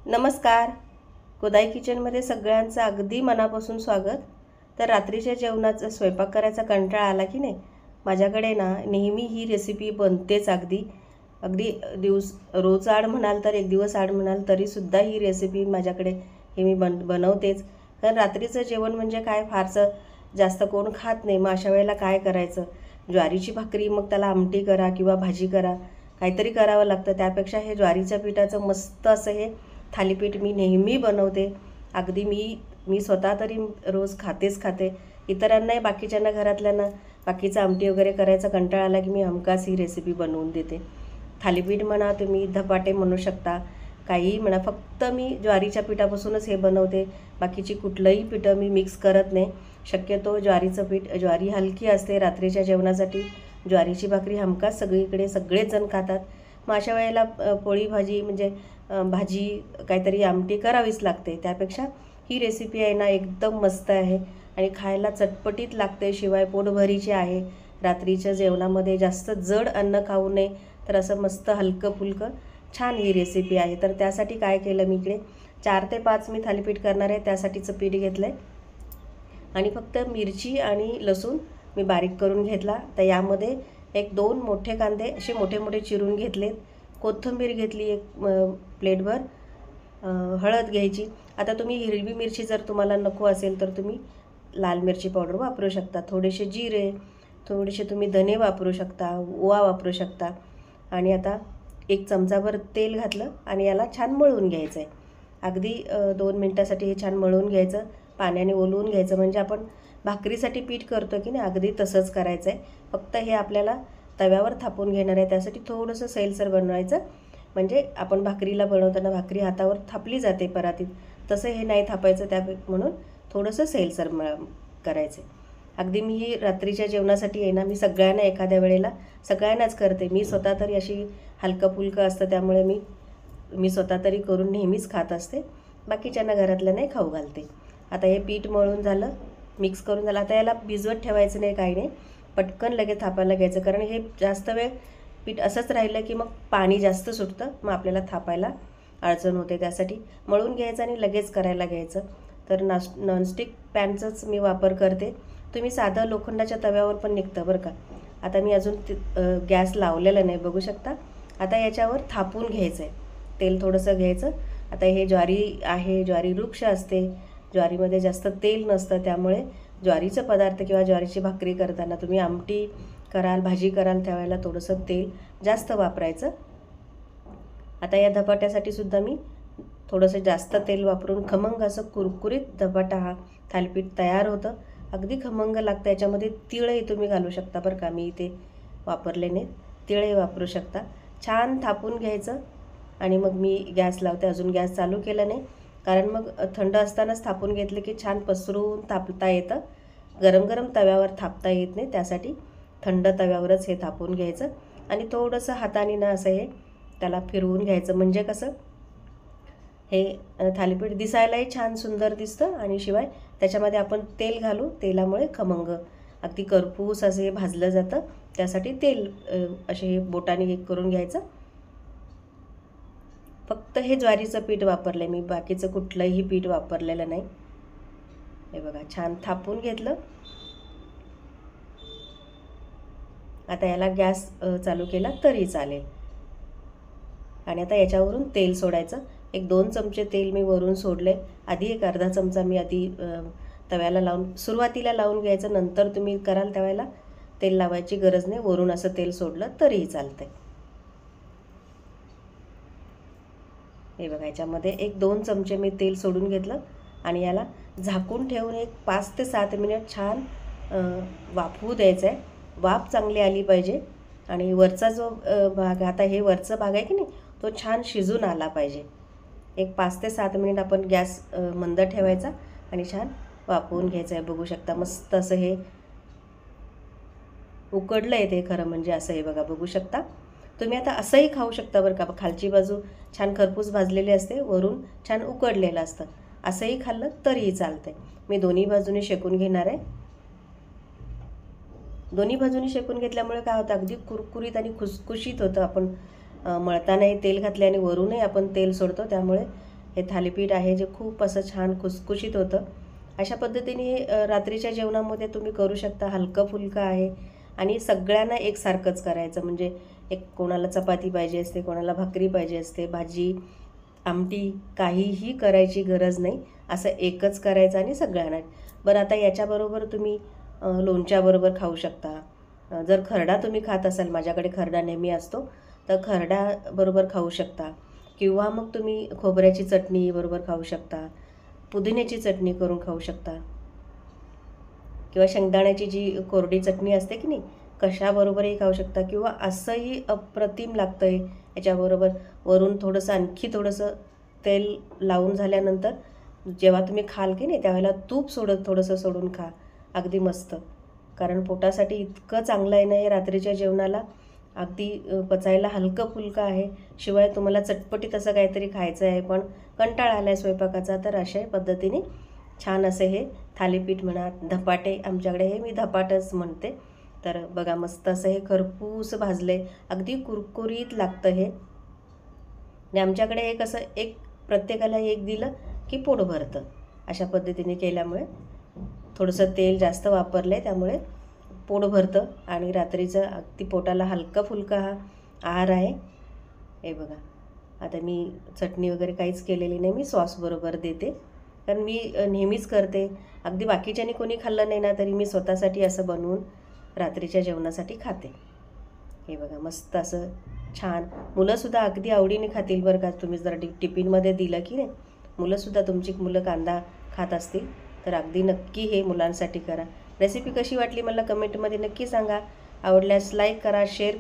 नमस्कार. कोदाई किचनमध्ये सगळ्यांचं अगदी मनापासून स्वागत. तर रात्रीच्या जेवणाचा स्वयंपाक करायचा कंटाळा आला की नाही, माझ्याकडे ना नेहमी ही रेसिपी बनतेच. अगदी अगदी रोज आड म्हणाल तर एक दिवस आड म्हणाल तरीसुद्धा ही रेसिपी माझ्याकडे हे मी बनवतेच. कारण रात्रीचं जेवण म्हणजे काय फारसं जास्त कोण खात नाही. मग अशा वेळेला काय करायचं, ज्वारीची भाकरी, मग त्याला आमटी करा किंवा भाजी करा, काहीतरी करावं लागतं. त्यापेक्षा हे ज्वारीच्या पिठाचं मस्त असं हे थालीपीठ मी नेहमी बनवते. अगदी मी स्वतः तरी रोज खाते. इतरांनाही, बाकीच्यांना, घरातल्यांना बाकीचं आमटी वगैरे करायचा कंटाळा आला की मी हमखास ही रेसिपी बनवून देते. थालीपीठ म्हणा, तुम्ही धपाटे म्हणू शकता, काहीही म्हणा, फक्त मी ज्वारीच्या पिठापासूनच हे बनवते. बाकीची कुठलंही पिठं मी मिक्स करत नाही. शक्यतो ज्वारीचं पीठ, ज्वारी हलकी असते रात्रीच्या जेवणासाठी. ज्वारीची भाकरी हमखास सगळीकडे सगळेच जण खातात. मग अशा वेळेला पोळी भाजी म्हणजे भाजी काहीतरी आमटी करावीच लागते. त्यापेक्षा ही रेसिपी आहे ना एकदम मस्त आहे आणि खायला चटपटीत लागते, शिवाय पोटभरीची आहे. रात्रीच्या जेवणामध्ये जास्त जड अन्न खाऊ नये, तर असं मस्त हलकं फुलकं छान ही रेसिपी आहे. तर त्यासाठी काय केलं, मी इकडे 4 ते 5 मी थालीपीठ करणार आहे, त्यासाठीचं पीठ घेतलं आहे. आणि फक्त मिरची आणि लसूण मी बारीक करून घेतला. तर यामध्ये 1-2 मोठे कांदे असे मोठे मोठे चिरून घेतले. कोथिंबीर घेतली 1 प्लेटभर. हळद घ्यायची. आता तुम्ही हिरवी मिरची जर तुम्हाला नको असेल तर तुम्ही लाल मिरची पावडर वापरू शकता. थोडेसे जिरे, थोडेसे तुम्ही धने वापरू शकता, ओवा वापरू शकता. आणि आता 1 चमचाभर तेल घातलं आणि याला छान मळून घ्यायचं आहे. अगदी 2 मिनटासाठी हे छान मळून घ्यायचं, पाण्याने ओलवून घ्यायचं. म्हणजे आपण भाकरीसाठी पीठ करतो की नाही, अगदी तसंच करायचं आहे. फक्त हे आपल्याला तव्यावर थापून घेणार आहे. त्यासाठी थोडंसं सैलसर बनवायचं. म्हणजे आपण भाकरीला बनवताना भाकरी हातावर थापली जाते परातीत, तसं हे नाही थापायचं. म्हणून थोडंसं सैलसर करायचं. अगदी मी ही रात्रीच्या जेवणासाठी आहे ना, मी सगळ्यांना एखाद्या वेळेला सगळ्यांनाच करते. मी स्वतः तरी अशी हलकं फुलकं असतं, त्यामुळे मी स्वतः तरी करून नेहमीच खात असते. बाकीच्यांना घरातल्यांनाही खाऊ घालते. आता हे पीठ मळून झालं, मिक्स करून झालं. आता याला भिजवत ठेवायचं नाही, काही नाही, पटकन लगेच थापायला घ्यायचं. कारण हे जास्त वेळ पीठ असंच राहिलं की मग पाणी जास्त सुटतं, मग आपल्याला थापायला अडचण होते. त्यासाठी मळून घ्यायचं आणि लगेच करायला घ्यायचं. तर नॉनस्टिक पॅनचाच मी वापर करते. तुम्ही साधं लोखंडाच्या तव्यावर पण निघतं बरं का. आता मी अजून गॅस लावलेला नाही, बघू शकता. आता याच्यावर थापून घ्यायचं आहे. तेल थोडंसं घ्यायचं. आता हे ज्वारी आहे, ज्वारी वृक्ष असते, ज्वारीमध्ये जास्त तेल नसतं. त्यामुळे ज्वारीचं पदार्थ किंवा ज्वारीची भाकरी करताना तुम्ही आमटी कराल, भाजी कराल, त्यावेळेला थोडंसं तेल जास्त वापरायचं. आता या धपाट्यासाठी सुद्धा मी थोडंसं जास्त तेल वापरून खमंग असं कुरकुरीत धपाटा हा थालीपीठ तयार होतं. अगदी खमंग लागतं. याच्यामध्ये तिळही तुम्ही घालू शकता बरं का. मी इथे वापरले नाहीत, तिळही वापरू शकता. छान थापून घ्यायचं आणि मग मी गॅस लावते. अजून गॅस चालू केला नाही, कारण मग थंड असतानाच थापून घेतलं की छान पसरून थापता येतं. गरम गरम तव्यावर थापता येत नाही, त्यासाठी थंड तव्यावरच हे थापून घ्यायचं. आणि थोडंसं हाताने ना असं हे त्याला फिरवून घ्यायचं. म्हणजे कसं हे थालीपीठ दिसायलाही छान सुंदर दिसतं आणि शिवाय त्याच्यामध्ये आपण तेल घालू, तेलामुळे खमंग अगदी करपूस असं हे भाजलं जातं. त्यासाठी तेल असे बोटाने हे करून घ्यायचं. फक्त हे ज्वारीचं पीठ वापरलं आहे मी, बाकीचं कुठलंही पीठ वापरलेलं नाही. हे बघा, छान थापून घेतलं. आता याला गॅस चालू केला तरी चालेल. आणि आता याच्यावरून तेल सोडायचं. 1-2 चमचे तेल मी वरून सोडले. आधी 1 अर्धा चमचा मी आधी तव्याला लावून सुरुवातीला लावून घ्यायचं. नंतर तुम्ही कराल त्यावेळेला तेल लावायची गरज नाही, वरून असं तेल सोडलं तरीही चालतंय. हे बघा, याच्यामध्ये 1-2 चमचे मी तेल सोडून घेतलं आणि याला झाकून ठेवून 5 ते 7 मिनिट छान वाफवू द्यायचं आहे. वाफ चांगली आली पाहिजे आणि वरचा जो भाग, आता हे वरचा भाग आहे की नाही, तो छान शिजून आला पाहिजे. 5 ते 7 मिनिट आपण गॅस मंद ठेवायचा आणि छान वाफवून घ्यायचं आहे. बघू शकता मस्त असं हे उकडलं आहे ते, खरं म्हणजे असं हे बघा, बघू शकता. तुम्ही आता असंही खाऊ शकता बरं का. खालची बाजू छान खरपूस भाजलेली असते, वरून छान उकडलेलं असतं. असंही खाल्लं तरीही चालतंय. मी दोन्ही बाजूने शेकून घेणार आहे. दोन्ही बाजूने शेकून घेतल्यामुळे काय होतं, अगदी कुरकुरीत आणि खुसखुशीत होतं. आपण मळतानाही तेल घातले आणि वरूनही आपण तेल सोडतो, त्यामुळे हे थालीपीठ आहे जे खूप असं छान खुसखुशीत होतं. अशा पद्धतीने रात्रीच्या जेवणामध्ये तुम्ही करू शकता. हलकं फुलकं आहे आणि सगळ्यांना एकसारखंच करायचं. म्हणजे कोणाला चपाती पाहिजे असते, कोणाला भाकरी पाहिजे असते, भाजी आमटी काहीही करायची गरज नाही. असं एकच करायचं आणि सगळ्यांना. बरं, आता याच्याबरोबर तुम्ही लोणच्याबरोबर खाऊ शकता. जर खरडा तुम्ही खात असाल, माझ्याकडे खरडा नेहमी असतो, तर खरड्याबरोबर खाऊ शकता. किंवा मग तुम्ही खोबऱ्याची चटणी बरोबर खाऊ शकता, पुदिन्याची चटणी करून खाऊ शकता, किंवा शेंगदाण्याची जी कोरडी चटणी असते की नाही, कशाबरोबरही खाऊ शकता. किंवा असंही अप्रतिम लागतं आहे याच्याबरोबर. वरून आणखी थोडंसं तेल लावून झाल्यानंतर जेव्हा तुम्ही खाल की नाही, त्यावेळेला तूप थोडंसं सोडून खा. अगदी मस्त. कारण पोटासाठी इतकं चांगलं आहे ना हे रात्रीच्या जेवणाला. अगदी पचायला हलकं फुलकं आहे. शिवाय तुम्हाला चटपटीत असं काहीतरी खायचं आहे, पण कंटाळा आला आहे स्वयंपाकाचा, तर अशा पद्धतीने छान असे हे थालीपीठ म्हणा, धपाटे, आमच्याकडे हे मी धपाटच म्हणते. तर बघा, मस्त असं हे खरपूस भाजले, अगदी कुरकुरीत लागतं हे. आणि आमच्याकडे हे कसं, प्रत्येकाला एक दिलं की पोट भरतं. अशा पद्धतीने केल्यामुळे थोडंसं तेल जास्त वापरलं आहे, त्यामुळे पोट भरतं आणि रात्रीचं अगदी पोटाला हलका फुलका हा आहार आहे. हे बघा, आता मी चटणी वगैरे काहीच केलेली नाही, मी सॉसबरोबर देते. कारण मी नेहमीच करते. अगदी बाकीच्यानी कोणी खाल्लं नाही ना, तरी मी स्वतःसाठी असं बनवून रात्रीच्या जेवणासाठी खाते. हे बघा, मस्त असं छान. मुलंसुद्धा अगदी आवडीने खातील बरं का. तुम्ही जर टिफिनमध्ये दिलं की नाही, मुलंसुद्धा तुमची मुलं कांदा खात असतील, तर अगदी नक्की हे मुलांसाठी करा. रेसिपी कशी वाटली मला कमेंटमध्ये नक्की सांगा. आवडल्यास लाईक करा, शेअर